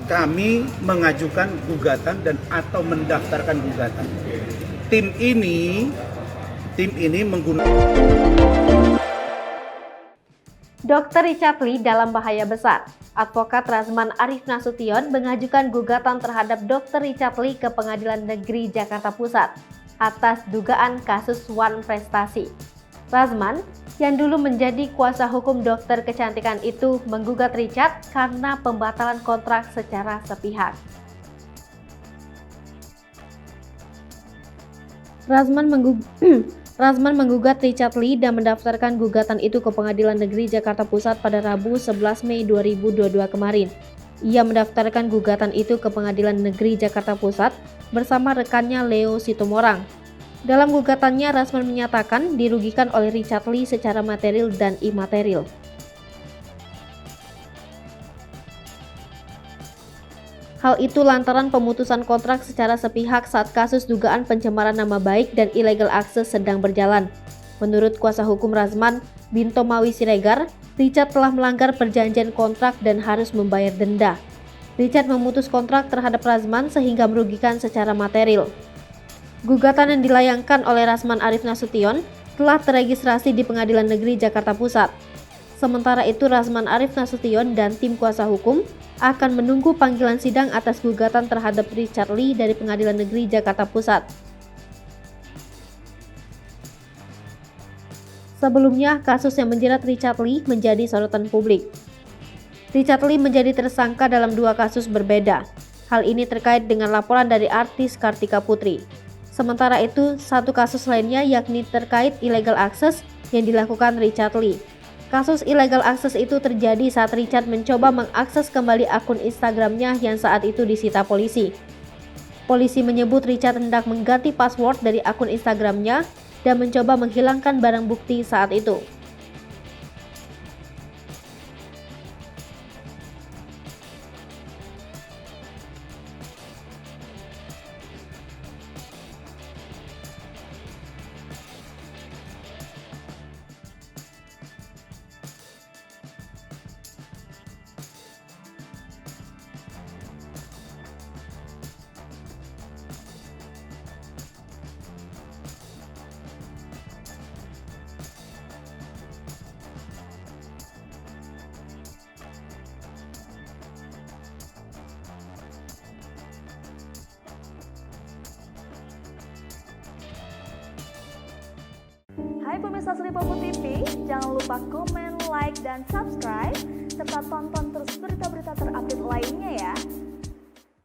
kami mengajukan gugatan dan atau mendaftarkan gugatan. Tim ini menggunakan Dr. Richard Lee dalam bahaya besar. Advokat Razman Arif Nasution mengajukan gugatan terhadap Dr. Richard Lee ke Pengadilan Negeri Jakarta Pusat atas dugaan kasus Wan Prestasi. Razman, yang dulu menjadi kuasa hukum dokter kecantikan itu, menggugat Richard karena pembatalan kontrak secara sepihak. Razman menggugat Richard Lee dan mendaftarkan gugatan itu ke Pengadilan Negeri Jakarta Pusat pada Rabu 11 Mei 2022 kemarin. Ia mendaftarkan gugatan itu ke Pengadilan Negeri Jakarta Pusat bersama rekannya Leo Situmorang. Dalam gugatannya, Razman menyatakan dirugikan oleh Richard Lee secara material dan imaterial. Hal itu lantaran pemutusan kontrak secara sepihak saat kasus dugaan pencemaran nama baik dan illegal access sedang berjalan. Menurut kuasa hukum Razman, Binto Mawi Siregar, Richard telah melanggar perjanjian kontrak dan harus membayar denda. Richard memutus kontrak terhadap Razman sehingga merugikan secara material. Gugatan yang dilayangkan oleh Razman Arif Nasution telah teregistrasi di Pengadilan Negeri Jakarta Pusat. Sementara itu, Razman Arif Nasution dan tim kuasa hukum akan menunggu panggilan sidang atas gugatan terhadap Richard Lee dari Pengadilan Negeri Jakarta Pusat. Sebelumnya, kasus yang menjerat Richard Lee menjadi sorotan publik. Richard Lee menjadi tersangka dalam dua kasus berbeda. Hal ini terkait dengan laporan dari artis Kartika Putri. Sementara itu, satu kasus lainnya yakni terkait illegal access yang dilakukan Richard Lee. Kasus illegal access itu terjadi saat Richard mencoba mengakses kembali akun Instagramnya yang saat itu disita polisi. Polisi menyebut Richard hendak mengganti password dari akun Instagramnya dan mencoba menghilangkan barang bukti saat itu. Hai pemirsa Sri Popo TV, jangan lupa komen, like, dan subscribe, serta tonton terus berita-berita terupdate lainnya ya.